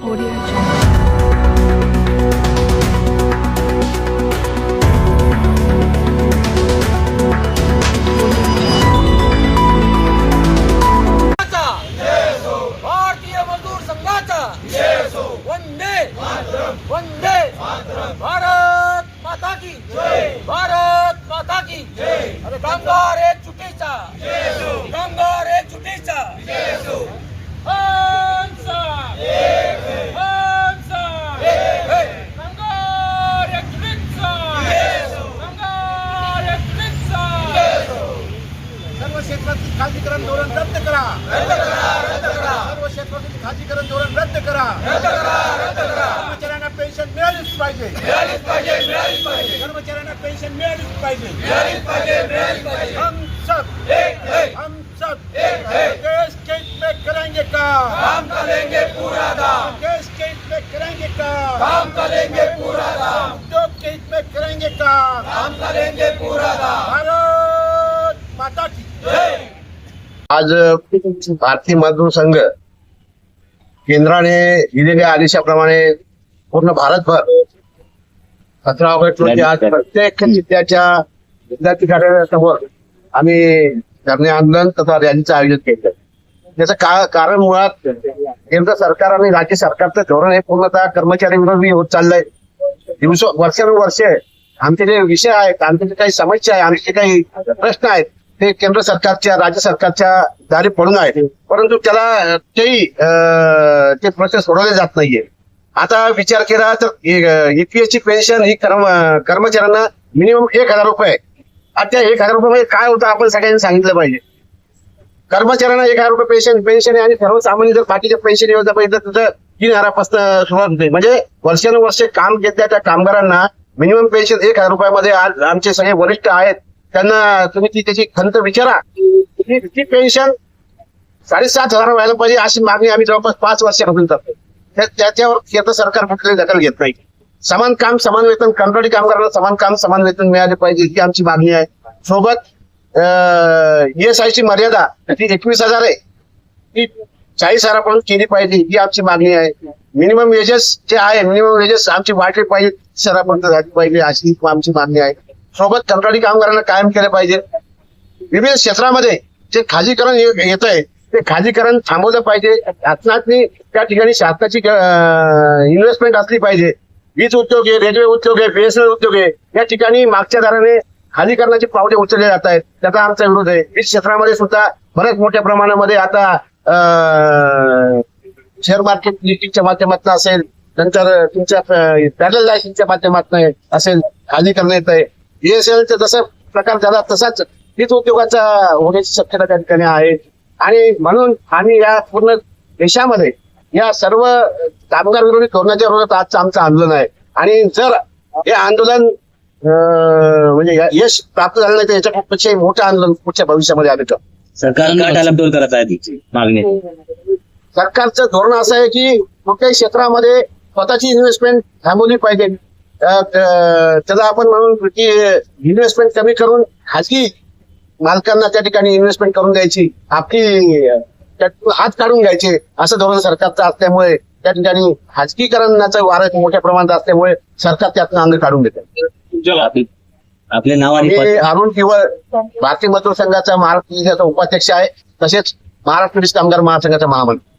Audio Jungle. भारतीय मजदूर संघाचा वंदे वंदे भारत माता की भारत माता की अरे कामगार एकजुटीचा कामगार एकजुटीचा कामगार एकजुटीचा कामगार एकजुटीचा सर्व क्षेत्रातील खाजगीकरण धोरण रद्द करा. सर्व क्षेत्रातील खाजगीकरण धोरण रद्द करा. कर्मचाऱ्यांना पेन्शन मिळालीच पाहिजे. कर्मचाऱ्यांना पेन्शन मिळालीच पाहिजे. हम सब देश के हित में करेंगे काम करेंगे पूरा दाम. देश के हित में करेंगे काम करेंगे पूरा दाम. उद्योग के हित में करेंगे काम करेंगे पूरा दाम. भारत माता की आज भारतीय मजदूर संघ केंद्राने दिलेल्या आदेशाप्रमाणे पूर्ण भारतभर 17 ऑगस्ट रोजी आज प्रत्येक विद्यार्थी कार्यालयासमोर आम्ही धरणे आंदोलन तथा रॅलीचं आयोजन केलं. त्याचं कारण मुळात केंद्र सरकार आणि राज्य सरकारचं धोरण हे पूर्णतः कर्मचारी विरोधी होत चाललंय. वर्षानुवर्षे आमचे जे विषय आहेत, आमचे जे काही समस्या आहे, आमचे काही प्रश्न आहेत ते केंद्र सरकारच्या राज्य सरकारच्या दारी पडून आहेत, परंतु त्याला ते प्रश्न सोडवले जात नाहीये. आता विचार केला तर ईपीएसची पेन्शन ही कर्मचाऱ्यांना मिनिमम 1,000 रुपये. आता त्या 1,000 रुपये काय होतं आपण सगळ्यांनी सांगितलं पाहिजे. कर्मचाऱ्यांना 1,000 रुपये पेन्शन आहे आणि सर्वसामान्य जर बाकीच्या पेन्शन योजना पाहिजे तर तिथं 3,000पासून सुरुवात होते. म्हणजे वर्षानुवर्षे काम घेतल्या त्या कामगारांना मिनिमम पेन्शन 1,000 रुपयामध्ये आज आमचे सगळे वरिष्ठ आहेत त्यांना तुम्ही त्याची खंत विचारा. ती पेन्शन 7,500 व्हायला पाहिजे अशी मागणी आम्ही जवळपास 5 वर्षापासून करतो. त्याच्यावर केंद्र सरकार कुठलीही दखल घेत नाही. समान काम समान वेतन, कंत्राटी कामगारांना समान काम समान वेतन मिळाले पाहिजे ही आमची मागणी आहे. सोबत ESI ची मर्यादा ती 21,000 आहे, ती 40,000 केली पाहिजे ही आमची मागणी आहे. मिनिमम वेजेस जे आहे, मिनिमम वेजेस आमची वाढली पाहिजे, 30,000 झाली पाहिजे अशी आमची मागणी आहे. सोबत कंत्राटी कामगारांना कायम केलं पाहिजे. विविध क्षेत्रामध्ये जे खाजगीकरण येत आहे ते खाजगीकरण थांबवलं पाहिजे. शासनाची त्या ठिकाणी शासनाची इन्व्हेस्टमेंट असली पाहिजे. वीज उद्योग आहे, रेल्वे उद्योग आहे, BSNL उद्योग आहे, या ठिकाणी मागच्या दराने खाजगीकरणाची पावले उचलले जात आहेत. त्याचा आमचा विरोध आहे. वीज क्षेत्रामध्ये सुद्धा बऱ्याच मोठ्या प्रमाणामध्ये आता शेअर मार्केट लिस्टिंगच्या माध्यमातून असेल, नंतर तुमच्या पॅरलल लायसन्सच्या माध्यमातून असेल खाजगीकरण येत आहे. BSNLचा जसा प्रकार झाला तसाच वीज उद्योगाचा होण्याची शक्यता त्या ठिकाणी आहे. आणि म्हणून आम्ही या पूर्ण देशामध्ये या सर्व कामगार विरोधी धोरणाच्या विरोधात आजचं आमचं आंदोलन आहे. आणि जर हे आंदोलन म्हणजे यश प्राप्त झालं नाही तर याच्यापेक्षा मोठं आंदोलन पुढच्या भविष्यामध्ये आलं तर सरकारने करत आहे ती मागणी. सरकारचं धोरण असं आहे की कुठल्याही क्षेत्रामध्ये स्वतःची इन्व्हेस्टमेंट थांबवली पाहिजे. त्याला आपण म्हणून की इन्व्हेस्टमेंट कमी करून खाजगी मालकांना त्या ठिकाणी इन्व्हेस्टमेंट करून द्यायची, आपली हात काढून घ्यायचे असं धोरण सरकारचं असल्यामुळे त्या ठिकाणी खाजगीकरणाचं वारं मोठ्या प्रमाणात असल्यामुळे सरकार त्यातून अंग काढून देते. आपले नाव आणि मी अरुण किवळ भारतीय मजदूर संघाचा महाराष्ट्र उपाध्यक्ष आहे, तसेच महाराष्ट्र कामगार महासंघाचा महामंत्री.